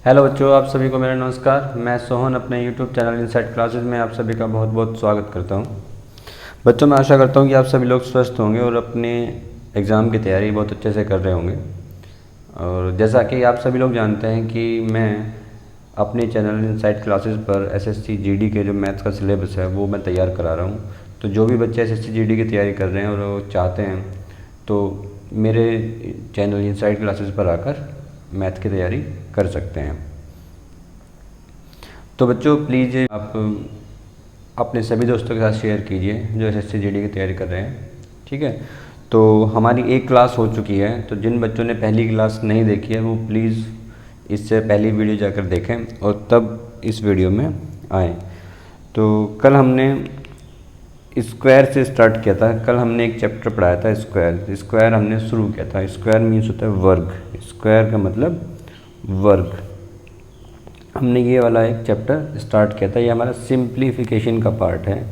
Hello बच्चों, आप सभी को मेरा नमस्कार। मैं सोहन अपने यूट्यूब चैनल इनसाइड क्लासेस में आप सभी का बहुत बहुत स्वागत करता हूं। बच्चों, मैं आशा करता हूं कि आप सभी लोग स्वस्थ होंगे और अपने एग्ज़ाम की तैयारी बहुत अच्छे से कर रहे होंगे। और जैसा कि आप सभी लोग जानते हैं कि मैं अपने चैनल इनसाइड क्लासेस पर एसएससी जीडी के जो मैथ्स का सिलेबस है वो मैं तैयार करा रहा हूँ। तो जो भी बच्चे एसएससी जीडी की तैयारी कर रहे हैं और वो चाहते हैं तो मेरे चैनल इनसाइड क्लासेस पर आकर मैथ की तैयारी कर सकते हैं। तो बच्चों, प्लीज़ आप अपने सभी दोस्तों के साथ शेयर कीजिए जो एसएससी जीडी की तैयारी कर रहे हैं, ठीक है। तो हमारी एक क्लास हो चुकी है, तो जिन बच्चों ने पहली क्लास नहीं देखी है वो प्लीज़ इससे पहली वीडियो जाकर देखें और तब इस वीडियो में आएँ। तो कल हमने स्क्वायर से स्टार्ट किया था। कल हमने एक चैप्टर पढ़ाया था स्क्वायर हमने शुरू किया था। स्क्वायर मीन्स होता है वर्ग। स्क्वायर का मतलब वर्ग। हमने ये वाला एक चैप्टर स्टार्ट किया था। ये हमारा सिंप्लीफिकेशन का पार्ट है।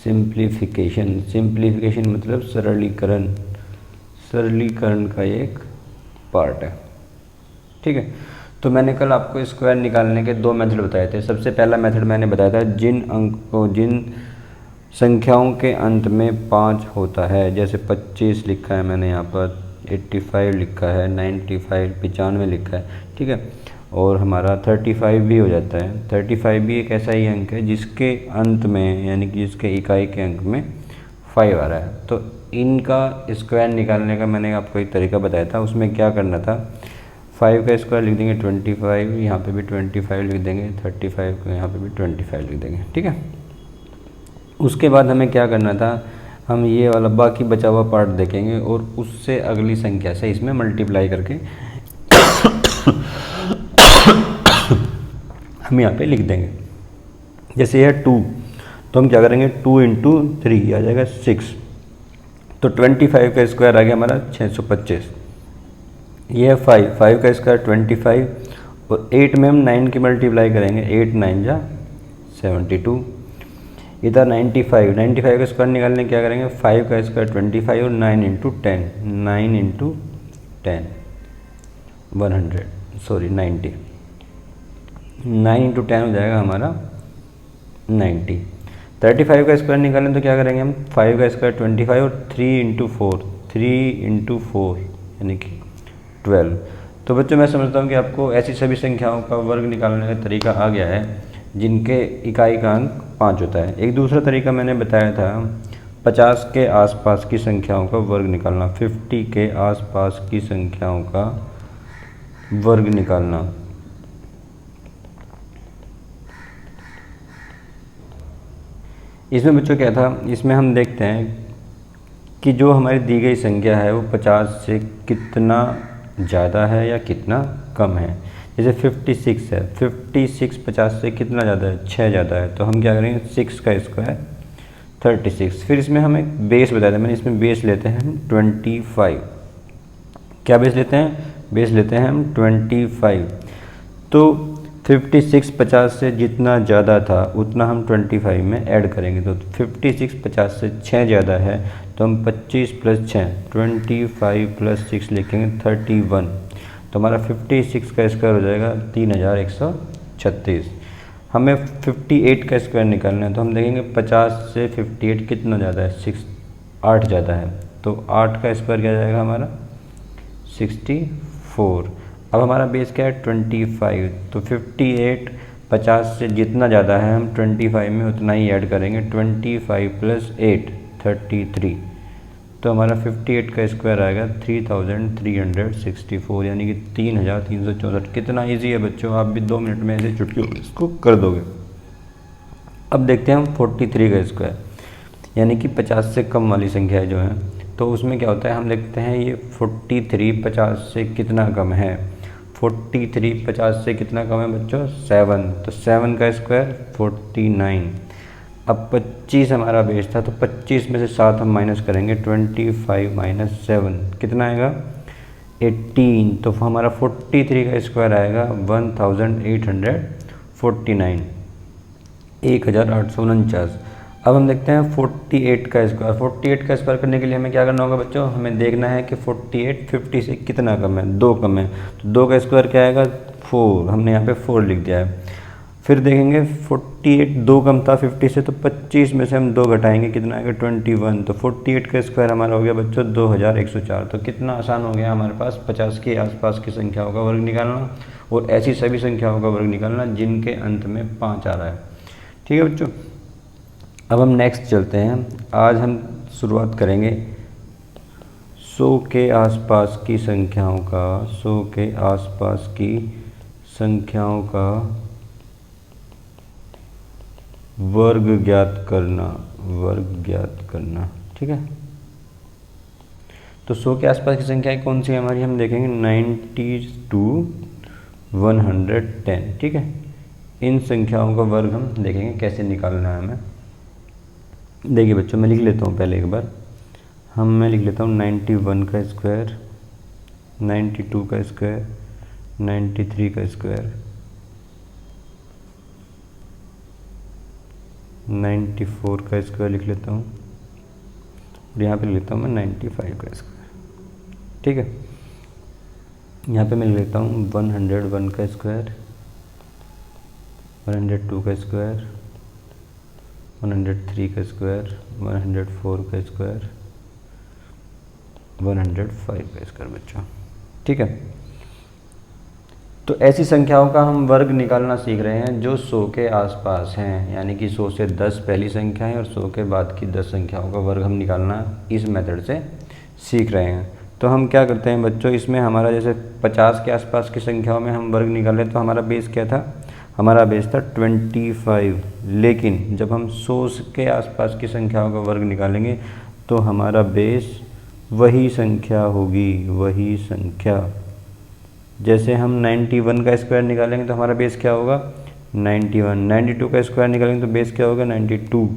सिंप्लीफिकेशन मतलब सरलीकरण का एक पार्ट है, ठीक है। तो मैंने कल आपको स्क्वायर निकालने के दो मेथड बताए थे। सबसे पहला मेथड मैंने बताया था जिन संख्याओं के अंत में 5 होता है, जैसे 25 लिखा है मैंने यहाँ पर, 85 लिखा है, 95 95 लिखा है, ठीक है। और हमारा 35 भी हो जाता है। 35 भी एक ऐसा ही अंक है जिसके अंत में, यानी कि जिसके इकाई के अंक में 5 आ रहा है। तो इनका स्क्वायर निकालने का मैंने आपको एक तरीका बताया था। उसमें क्या करना था, 5 का स्क्वायर लिख देंगे 25, यहाँ पे भी 25 लिख देंगे, 35 को यहाँ पे भी 25 लिख देंगे, ठीक है। उसके बाद हमें क्या करना था, हम ये वाला बाकी बचा हुआ पार्ट देखेंगे और उससे अगली संख्या से इसमें मल्टीप्लाई करके हम यहाँ पे लिख देंगे। जैसे यह 2, तो हम क्या करेंगे, 2 इंटू 3 आ जाएगा 6। तो 25 का स्क्वायर आ गया हमारा 625। यह 5 का स्क्वायर 25 और 8 में हम 9 की मल्टीप्लाई करेंगे, 8 9 जा 72। इधर 95 का स्क्वायर निकालने क्या करेंगे, 5 का स्क्वायर 25 और 9 इंटू 10 90। 9 इंटू 10 हो जाएगा हमारा 90। 35 का स्क्वायर निकालें तो क्या करेंगे हम, 5 का स्क्वायर 25 और 3 इंटू 4 यानी कि 12। तो बच्चों, मैं समझता हूँ कि आपको ऐसी सभी संख्याओं का वर्ग निकालने का तरीका आ गया है जिनके इकाई का अंक 5 होता है। एक दूसरा तरीका मैंने बताया था 50 के आसपास की संख्याओं का वर्ग निकालना, 50 के आसपास की संख्याओं का वर्ग निकालना। इसमें बच्चों क्या था, इसमें हम देखते हैं कि जो हमारी दी गई संख्या है वो 50 से कितना ज़्यादा है या कितना कम है। जैसे 56 है, 56 50 से कितना ज़्यादा है, 6 ज़्यादा है। तो हम क्या करेंगे, 6 का स्क्वायर 36। फिर इसमें हम एक बेस बताया था मैंने, इसमें बेस लेते हैं हम 25। क्या बेस लेते हैं, बेस लेते हैं हम 25। तो 56 50 से जितना ज़्यादा था उतना हम 25 में ऐड करेंगे। तो 56 50 से 6 ज़्यादा है तो हम 25 + 6 25 + 6 लिखेंगे 31। तो हमारा 56 का स्क्वायर हो जाएगा 3136। हमें 58 का स्क्वायर निकालना है, तो हम देखेंगे 50 से 58 कितना ज़्यादा है, 8 ज़्यादा है। तो 8 का स्क्वायर क्या जाएगा हमारा 64। अब हमारा बेस क्या है 25। तो 58 50 से जितना ज़्यादा है हम 25 में उतना ही ऐड करेंगे, 25 + 8 33। तो हमारा 58 का स्क्वायर आएगा 3364, यानी कि 3364। कितना इजी है बच्चों, आप भी 2 मिनट में ऐसे चुटकी इसको कर दोगे। अब देखते हैं हम 43 का स्क्वायर, यानी कि 50 से कम वाली संख्या जो है। तो उसमें क्या होता है, हम देखते हैं ये 43 50 से कितना कम है। 43 50 से कितना कम है बच्चों, 7। तो 7 का स्क्वायर 49। अब 25 हमारा बेस था, तो 25 में से 7 हम माइनस करेंगे, 25 - 7 कितना आएगा 18। तो हमारा 43 का स्क्वायर आएगा 1849, 1849। अब हम देखते हैं 48 का स्क्वायर। 48 का स्क्वायर करने के लिए हमें क्या करना होगा बच्चों, हमें देखना है कि 48 50 से कितना कम है, 2 कम है। तो 2 का स्क्वायर क्या आएगा 4, हमने यहाँ पे 4 लिख दिया है। फिर देखेंगे 48 2 कम था 50 से, तो 25 में से हम 2 घटाएंगे, कितना आएगा 21। तो 48 का स्क्वायर हमारा हो गया बच्चों 2104। तो कितना आसान हो गया हमारे पास 50 के आसपास की संख्याओं का वर्ग निकालना और ऐसी सभी संख्याओं का वर्ग निकालना जिनके अंत में 5 आ रहा है। ठीक है बच्चों, अब हम नेक्स्ट चलते हैं। आज हम शुरुआत करेंगे 100 के आसपास की संख्याओं का, 100 के आसपास की संख्याओं का वर्ग ज्ञात करना, वर्ग ज्ञात करना। ठीक है, तो 100 के आसपास की संख्याएं कौन सी है हमारी, हम देखेंगे 90 to 110। ठीक है, इन संख्याओं का वर्ग हम देखेंगे कैसे निकालना है हमें। देखिए बच्चों, मैं लिख लेता हूँ पहले एक बार। मैं लिख लेता हूँ 91 का स्क्वायर, 92 का स्क्वायर, 93 का स्क्वायर, 94 का स्क्वायर लिख लेता हूँ और यहाँ पे लिख लेता हूँ मैं 95 का स्क्वायर। ठीक है, यहाँ पे मैं लिख लेता हूँ 101 का स्क्वायर, 102 का स्क्वायर, 103 का स्क्वायर, 104 का स्क्वायर, 105 का स्क्वायर बच्चों। ठीक है, तो ऐसी संख्याओं का हम वर्ग निकालना सीख रहे हैं जो 100 के आसपास हैं, यानी कि 100 से 10 पहली संख्या है और 100 के बाद की 10 संख्याओं का वर्ग हम निकालना इस मेथड से सीख रहे हैं। तो हम क्या करते हैं बच्चों, इसमें हमारा जैसे 50 के आसपास की संख्याओं में हम वर्ग निकाले तो हमारा बेस क्या था, हमारा बेस था 25। लेकिन जब हम 100 के आसपास की संख्याओं का वर्ग निकालेंगे तो हमारा बेस वही संख्या होगी, वही संख्या। जैसे हम 91 का स्क्वायर निकालेंगे तो हमारा बेस क्या होगा 91, 92 का स्क्वायर निकालेंगे तो बेस क्या होगा 92,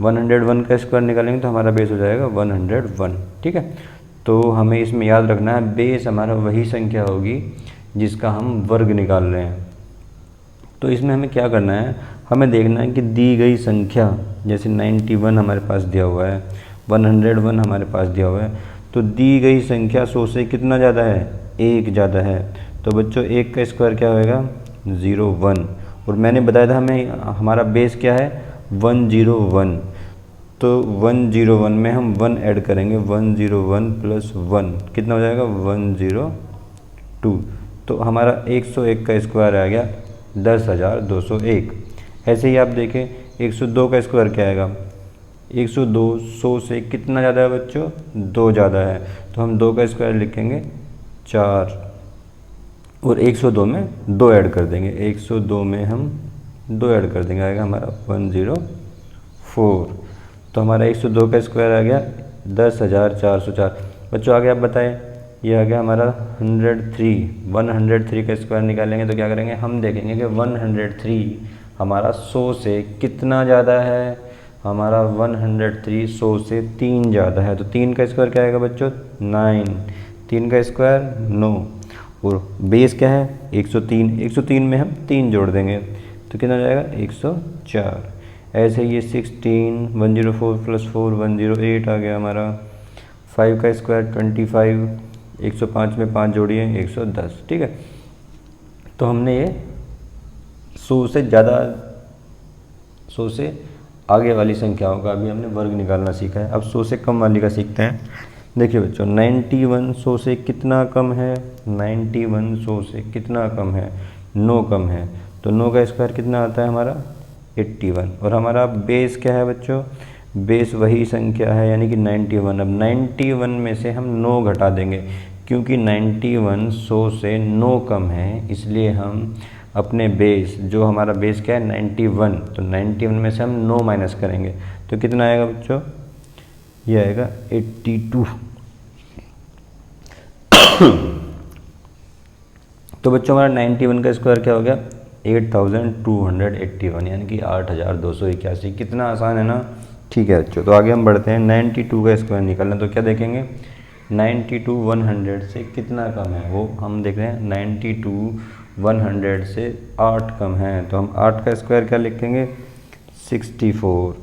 101 का स्क्वायर निकालेंगे तो हमारा बेस हो जाएगा 101। ठीक है, तो हमें इसमें याद रखना है बेस हमारा वही संख्या होगी जिसका हम वर्ग निकाल रहे हैं। तो इसमें हमें क्या करना है, हमें देखना है कि दी गई संख्या, जैसे 91 हमारे पास दिया हुआ है, 101 हमारे पास दिया हुआ है, तो दी गई संख्या 100 से कितना ज़्यादा है, 1 ज़्यादा है। तो बच्चों 1 का स्क्वायर क्या होएगा 01, और मैंने बताया था हमें हमारा बेस क्या है 101। तो 101 में हम 1 ऐड करेंगे, 101 प्लस 1 कितना हो जाएगा 102। तो हमारा 101 का स्क्वायर आ गया 10,201। ऐसे ही आप देखें 102 का स्क्वायर क्या आएगा 102, 100 से कितना ज़्यादा है बच्चों 2 ज़्यादा है, तो हम 2 का स्क्वायर लिखेंगे 4 और 102 में 2 ऐड कर देंगे, 102 में हम 2 ऐड कर देंगे, आएगा हमारा 104। तो हमारा 102 का स्क्वायर आ गया 10,404। बच्चों आगे आप बताएं, ये आ गया हमारा 103 का स्क्वायर निकालेंगे तो क्या करेंगे, हम देखेंगे कि 103 हमारा 100 से कितना ज़्यादा है, हमारा 103 100 से 3 ज़्यादा है। तो 3 का स्क्वायर क्या आएगा बच्चों 9, 3 का स्क्वायर 9 और बेस क्या है 103, 103 में हम 3 जोड़ देंगे तो कितना जाएगा 104। ऐसे ये 16, 104 प्लस 4 108 आ गया हमारा। 5 का स्क्वायर 25, 105 में 5 जोड़िए 110। ठीक है, तो हमने ये 100 से ज़्यादा, 100 से आगे वाली संख्याओं का भी हमने वर्ग निकालना सीखा है। अब 100 से कम वाली का सीखते हैं। देखिए बच्चों 91 100 से कितना कम है, 91 100 से कितना कम है 9 कम है, तो 9 का स्क्वायर कितना आता है हमारा 81। और हमारा बेस क्या है बच्चों, बेस वही संख्या है यानी कि 91। अब 91 में से हम 9 घटा देंगे क्योंकि 91 100 से 9 कम है, इसलिए हम अपने बेस, जो हमारा बेस क्या है 91, तो 91 में से हम 9 माइनस करेंगे तो कितना आएगा बच्चों, ये आएगा 82। तो बच्चों हमारा 91 का स्क्वायर क्या हो गया 8281, यानी कि 8281। कितना आसान है ना। ठीक है बच्चों, तो आगे हम बढ़ते हैं। 92 का स्क्वायर निकालना, तो क्या देखेंगे 92 100 से कितना कम है, वो हम देख रहे हैं 92 100 से 8 कम है, तो हम 8 का स्क्वायर क्या लिखेंगे 64।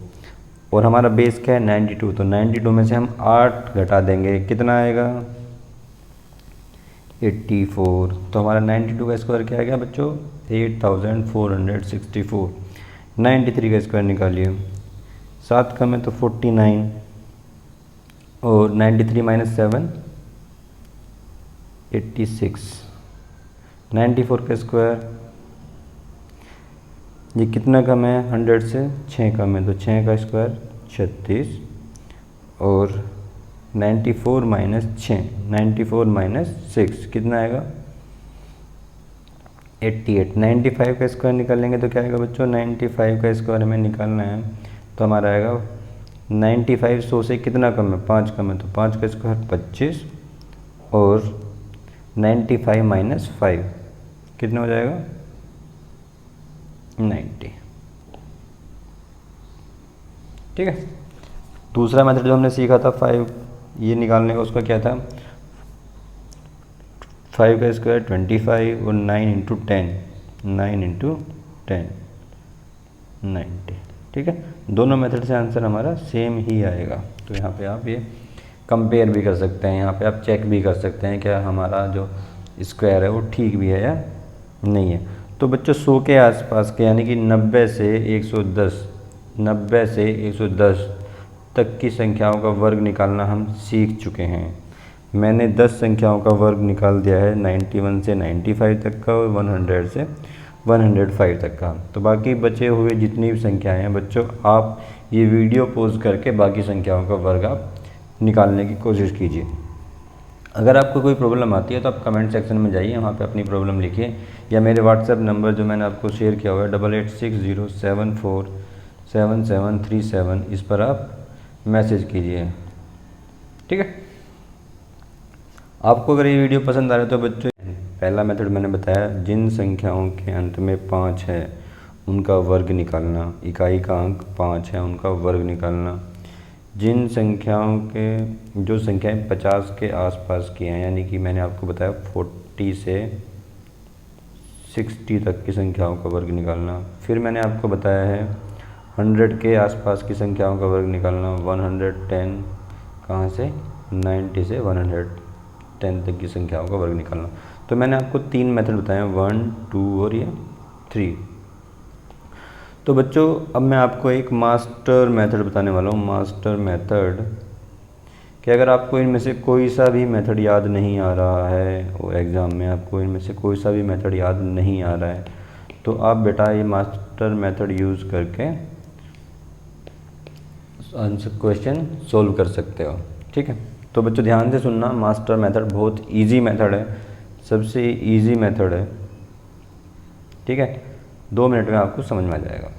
और हमारा बेस क्या है 92, तो 92 में से हम 8 घटा देंगे कितना आएगा 84। तो हमारा 92 का स्क्वायर क्या आ गया बच्चों? 8464। 93 का स्क्वायर निकालिए। 7 कम है तो 49, और 93 माइनस 7 86। 94 का स्क्वायर, ये कितना कम है 100 से? 6 कम है, तो 6 का स्क्वायर 36, और 94 माइनस 6, 94 माइनस 6 कितना आएगा? 88। 95 का स्क्वायर निकालेंगे तो क्या आएगा बच्चों? 95 का स्क्वायर हमें निकालना है तो हमारा आएगा 95 100 से कितना कम है? 5 कम है, तो 5 का स्क्वायर 25, और 95 माइनस 5 कितना हो जाएगा? 90। ठीक है। दूसरा मेथड जो हमने सीखा था 5 ये निकालने का, उसका क्या था? 5 का स्क्वायर 25, और 9 इंटू 10, 9 इंटू 10 90। ठीक है, दोनों मेथड से आंसर हमारा सेम ही आएगा। तो यहाँ पे आप ये कंपेयर भी कर सकते हैं, यहाँ पे आप चेक भी कर सकते हैं क्या हमारा जो स्क्वायर है वो ठीक भी है या नहीं है। तो बच्चों 100 के आसपास के, यानी कि 90 से 110, 90 से 110 तक की संख्याओं का वर्ग निकालना हम सीख चुके हैं। मैंने 10 संख्याओं का वर्ग निकाल दिया है, 91 से 95 तक का, और 100 से 105 तक का। तो बाकी बचे हुए जितनी भी संख्याएं हैं बच्चों, आप ये वीडियो पॉज करके बाकी संख्याओं का वर्ग आप निकालने की कोशिश कीजिए। अगर आपको कोई प्रॉब्लम आती है तो आप कमेंट सेक्शन में जाइए, वहाँ पे अपनी प्रॉब्लम लिखिए, या मेरे व्हाट्सएप नंबर जो मैंने आपको शेयर किया हुआ है 8860747737, इस पर आप मैसेज कीजिए। ठीक है। आपको अगर ये वीडियो पसंद आ रहा है तो बच्चों, पहला मेथड मैंने बताया, जिन संख्याओं के अंत में 5 है उनका वर्ग निकालना, इकाई का अंक 5 है उनका वर्ग निकालना। जिन संख्याओं के, जो संख्याएं 50 के आसपास की हैं, यानी कि मैंने आपको बताया 40 से 60 तक की संख्याओं का वर्ग निकालना। फिर मैंने आपको बताया है 100 के आसपास की संख्याओं का वर्ग निकालना। 110 कहाँ से? 90 से 110 तक की संख्याओं का वर्ग निकालना। तो मैंने आपको 3 मेथड बताए हैं, 1, 2 और ये 3। तो बच्चों अब मैं आपको एक मास्टर मेथड बताने वाला हूँ। मास्टर मेथड कि अगर आपको इनमें से कोई सा भी मेथड याद नहीं आ रहा है, और एग्ज़ाम में आपको इनमें से कोई सा भी मेथड याद नहीं आ रहा है, तो आप बेटा ये मास्टर मेथड यूज़ करके आंसर क्वेश्चन सोल्व कर सकते हो। ठीक है। तो बच्चों ध्यान से सुनना, मास्टर मेथड बहुत इजी मेथड है, सबसे इजी मेथड है। ठीक है, 2 मिनट में आपको समझ में आ जाएगा।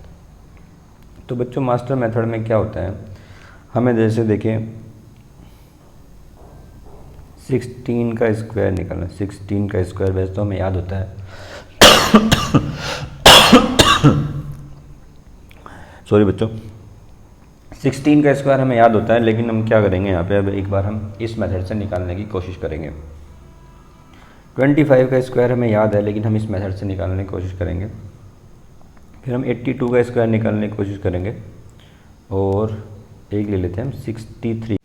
तो बच्चों मास्टर मेथड में क्या होता है, हमें जैसे देखिए 16 का स्क्वायर निकालना। 16 का स्क्वायर वैसे तो हमें याद होता है सॉरी बच्चों, 16 का स्क्वायर हमें याद होता है, लेकिन हम क्या करेंगे यहाँ पे, अब एक बार हम इस मेथड से निकालने की कोशिश करेंगे। 25 का स्क्वायर हमें याद है, लेकिन हम इस मेथड से निकालने की कोशिश करेंगे। फिर हम 82 का स्क्वायर निकालने की कोशिश करेंगे, और एक ले लेते हैं हम 63।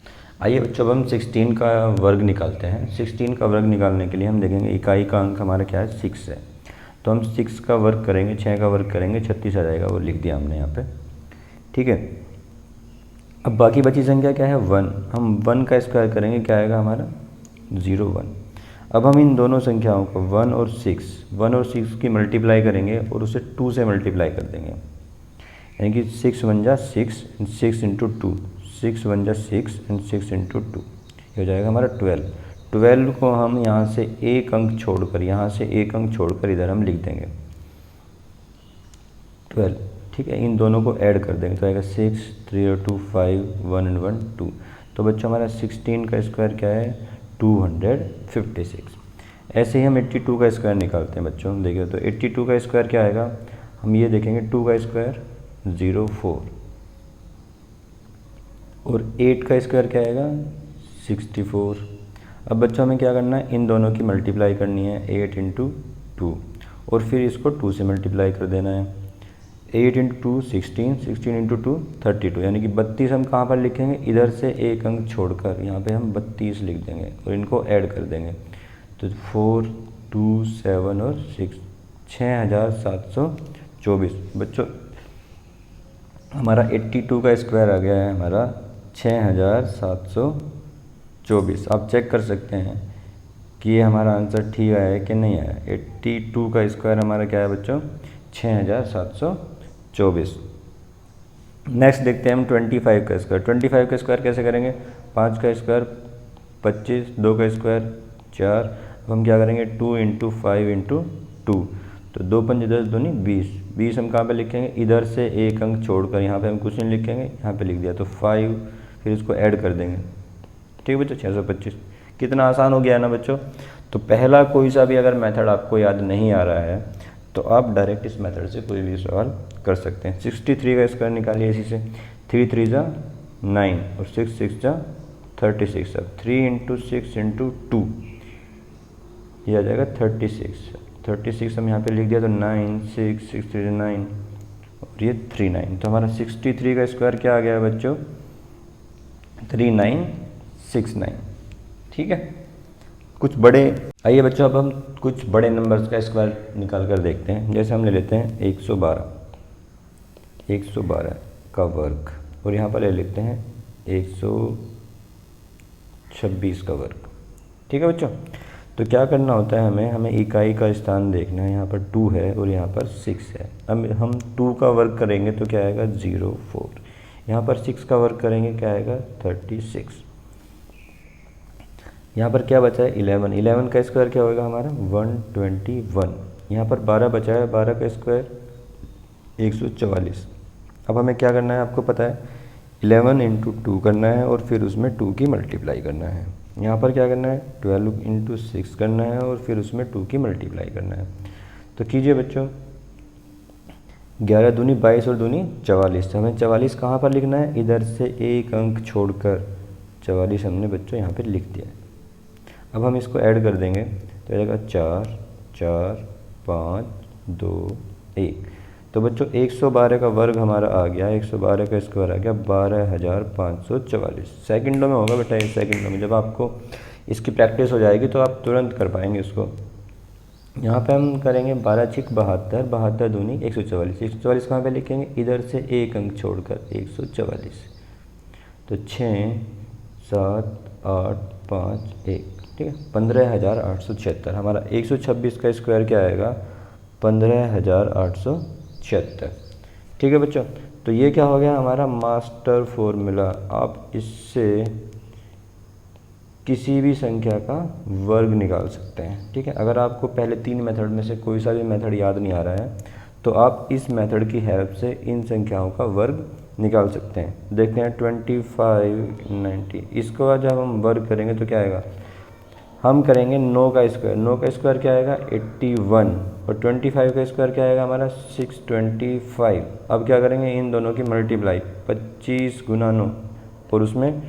आइए बच्चों अब हम 16 का वर्ग निकालते हैं। 16 का वर्ग निकालने के लिए हम देखेंगे इकाई का अंक हमारा क्या है, 6 है। तो हम 6 का वर्ग करेंगे, 6 का वर्ग करेंगे, 36 आ जाएगा, वो लिख दिया हमने यहाँ पे। ठीक है। अब बाकी बची संख्या क्या है, 1। हम 1 का स्क्वायर करेंगे, क्या आएगा हमारा 01। अब हम इन दोनों संख्याओं को 1 और 6 की मल्टीप्लाई करेंगे, और उसे 2 से मल्टीप्लाई कर देंगे, यानी कि 6 1 जा 6, 6 इंटू 2, 6 1 जा 6 एंड 6 इंटू 2, ये हो जाएगा हमारा 12। 12 को हम यहाँ से एक अंक छोड़कर, यहाँ से एक अंक छोड़कर इधर हम लिख देंगे 12। ठीक है, इन दोनों को ऐड कर देंगे तो आएगा 6 3 और 2 5 1 एंड 1 2। तो बच्चों हमारा 16 का स्क्वायर क्या है, 256। ऐसे ही हम 82 का स्क्वायर निकालते हैं बच्चों। देखिए तो 82 का स्क्वायर क्या आएगा, हम ये देखेंगे 2 का स्क्वायर 04, और 8 का स्क्वायर क्या आएगा 64। अब बच्चों हमें क्या करना है, इन दोनों की मल्टीप्लाई करनी है, 8 इंटू 2, और फिर इसको 2 से मल्टीप्लाई कर देना है। 8 इंटू 2 16, 16 इंटू 2 32, यानी कि 32 हम कहाँ पर लिखेंगे, इधर से एक अंक छोड़कर यहाँ पे हम 32 लिख देंगे, और इनको ऐड कर देंगे। तो 4, 2, 7 और 6, 6724। बच्चों हमारा 82 का स्क्वायर आ गया है हमारा 6724। आप चेक कर सकते हैं कि ये हमारा आंसर ठीक आया है कि नहीं आया। 82 का स्क्वायर हमारा क्या है बच्चों, 6724। नेक्स्ट देखते हैं हम 25 का स्क्वायर। 25 का स्क्वायर कैसे करेंगे, 5 का स्क्वायर 25, 2 का स्क्वायर 4। अब हम क्या करेंगे, 2 × 5 × 2, तो 2 पंजे 10, 2 नहीं 20। 20 हम कहाँ पे लिखेंगे, इधर से एक अंक छोड़कर, यहाँ पे हम कुछ नहीं लिखेंगे, यहाँ पे लिख दिया तो 5, फिर इसको ऐड कर देंगे। ठीक है बच्चों, 625। कितना आसान हो गया है ना बच्चों। तो पहला कोई सा भी अगर मेथड आपको याद नहीं आ रहा है तो आप डायरेक्ट इस मेथड से कोई भी सवाल कर सकते हैं। 63 का स्क्वायर निकालिए इसी से। 3 3 जा 9 और 6 6 जा 36। अब 3 × 6 × 2 ये आ जाएगा 36 हम यहाँ पे लिख दिया तो 9 6 6 3 9 और ये 39। तो हमारा 63 का स्क्वायर क्या आ गया है बच्चों, 3969। ठीक है, कुछ बड़े, आइए बच्चों अब हम कुछ बड़े नंबर्स का स्क्वायर निकाल कर देखते हैं। जैसे हम ले लेते हैं 112 का वर्ग और यहाँ पर ले लेते हैं 126 का वर्ग। ठीक है बच्चों, तो क्या करना होता है, हमें इकाई का स्थान देखना है। यहाँ पर 2 है और यहाँ पर 6 है। अब हम 2 का वर्ग करेंगे तो क्या आएगा 04, यहाँ पर 6 का वर्ग करेंगे क्या आएगा 36। यहाँ पर क्या बचा है 11 का स्क्वायर क्या होगा हमारा 121। यहाँ पर 12 बचा है, 12 का स्क्वायर 144। अब हमें क्या करना है आपको पता है, 11 × 2 करना है और फिर उसमें 2 की मल्टीप्लाई करना है। यहाँ पर क्या करना है 12 × 6 करना है और फिर उसमें 2 की मल्टीप्लाई करना है। तो कीजिए बच्चों, 11 दूनी 22 और दूनी 44। तो हमें 44 कहाँ पर लिखना है, इधर से एक अंक छोड़कर 44 हमने बच्चों यहाँ पर लिख दिया है। अब हम इसको ऐड कर देंगे तो आएगा 4 4 5 2 1। तो बच्चों 112 का वर्ग हमारा आ गया, 112 का स्क्वायर आ गया 12544। सेकंडों में होगा बेटा, ये सेकंडों में। जब आपको इसकी प्रैक्टिस हो जाएगी तो आप तुरंत कर पाएंगे इसको। यहाँ पे हम करेंगे 12 × 6 = 72, 72 दूनी 144। 144 कहाँ पे लिखेंगे, इधर से एक अंक छोड़कर 144। तो 6 7 8 5 1, ठीक है, 15876। हमारा 126 का स्क्वायर क्या आएगा 15876। ठीक है बच्चों, तो ये क्या हो गया हमारा मास्टर फॉर्मूला। आप इससे किसी भी संख्या का वर्ग निकाल सकते हैं। ठीक है, अगर आपको पहले 3 मेथड में से कोई सा भी मेथड याद नहीं आ रहा है तो आप इस मेथड की हेल्प से इन संख्याओं का वर्ग निकाल सकते हैं। देखते हैं 25 90, इसको जब हम वर्ग करेंगे तो क्या आएगा, हम करेंगे 9 का स्क्वायर। 9 का स्क्वायर क्या आएगा 81 और 25 का स्क्वायर क्या आएगा हमारा 625। अब क्या करेंगे, इन दोनों की मल्टीप्लाई 25 × 9 और उसमें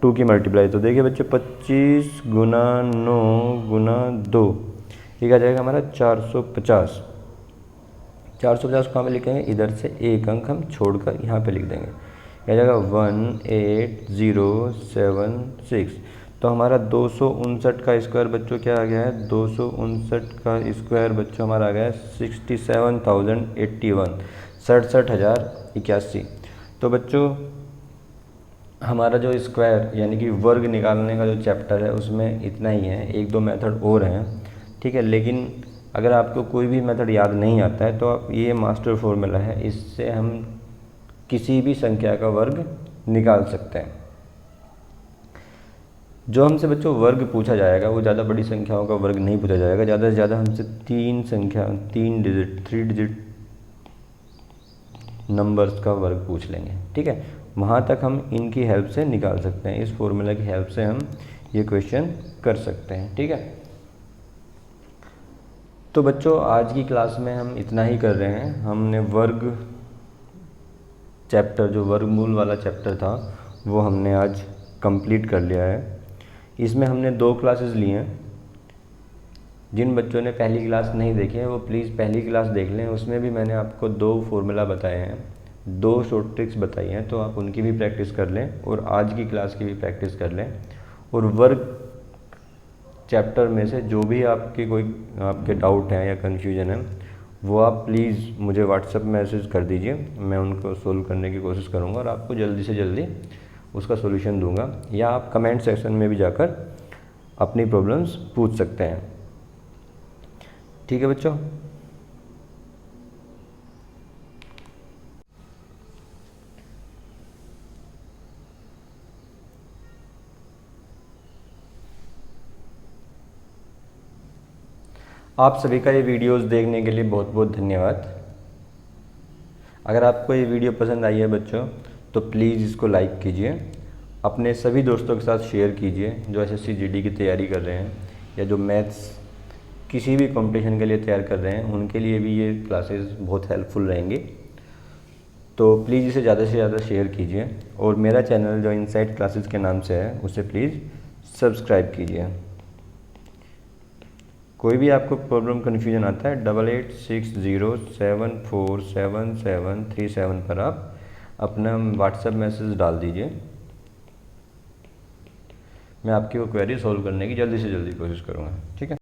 2 की मल्टीप्लाई। तो देखिए बच्चे 25 × 9 × 2 ये क्या जाएगा हमारा 450। 450 कहाँ पे लिखेंगे, इधर से एक अंक हम छोड़कर यहाँ पे लिख देंगे, क्या जाएगा 18076। तो हमारा 259 का स्क्वायर बच्चों क्या आ गया है, 259 का स्क्वायर बच्चों हमारा आ गया है 67,081, 67,081। तो बच्चों हमारा जो स्क्वायर यानी कि वर्ग निकालने का जो चैप्टर है उसमें इतना ही है। 1-2 मेथड और हैं, ठीक है, लेकिन अगर आपको कोई भी मेथड याद नहीं आता है तो आप ये मास्टर फॉर्मूला है, इससे हम किसी भी संख्या का वर्ग निकाल सकते हैं। जो हमसे बच्चों वर्ग पूछा जाएगा वो ज़्यादा बड़ी संख्याओं का वर्ग नहीं पूछा जाएगा, ज़्यादा से ज़्यादा हमसे 3 डिजिट नंबर्स का वर्ग पूछ लेंगे। ठीक है, वहाँ तक हम इनकी हेल्प से निकाल सकते हैं, इस फॉर्मूला की हेल्प से हम ये क्वेश्चन कर सकते हैं। ठीक है, तो बच्चों आज की क्लास में हम इतना ही कर रहे हैं। हमने वर्ग चैप्टर, जो वर्गमूल वाला चैप्टर था, वो हमने आज कंप्लीट कर लिया है। इसमें हमने 2 क्लासेस ली हैं। जिन बच्चों ने पहली क्लास नहीं देखी है वो प्लीज़ पहली क्लास देख लें, उसमें भी मैंने आपको 2 फॉर्मूला बताए हैं, 2 शॉर्ट ट्रिक्स बताई हैं, तो आप उनकी भी प्रैक्टिस कर लें और आज की क्लास की भी प्रैक्टिस कर लें। और वर्ग चैप्टर में से जो भी आपके डाउट हैं या कन्फ्यूजन है, वो आप प्लीज़ मुझे व्हाट्सएप मैसेज कर दीजिए, मैं उनको सोल्व करने की कोशिश करूँगा और आपको जल्दी से जल्दी उसका सोल्यूशन दूंगा। या आप कमेंट सेक्शन में भी जाकर अपनी प्रॉब्लम्स पूछ सकते हैं। ठीक है बच्चों। आप सभी का ये वीडियोस देखने के लिए बहुत बहुत धन्यवाद। अगर आपको ये वीडियो पसंद आई है बच्चों, तो प्लीज़ इसको लाइक कीजिए, अपने सभी दोस्तों के साथ शेयर कीजिए जो एसएससी जीडी की तैयारी कर रहे हैं या जो मैथ्स किसी भी कंपटीशन के लिए तैयार कर रहे हैं, उनके लिए भी ये क्लासेस बहुत हेल्पफुल रहेंगी। तो प्लीज़ इसे ज़्यादा से ज़्यादा शेयर कीजिए और मेरा चैनल जो इनसाइट क्लासेस के नाम से है उसे प्लीज़ सब्सक्राइब कीजिए। कोई भी आपको प्रॉब्लम कन्फ्यूजन आता है 8860747737 पर आप अपना व्हाट्सएप मैसेज डाल दीजिए, मैं आपकी वो क्वेरी सॉल्व करने की जल्दी से जल्दी कोशिश करूँगा। ठीक है।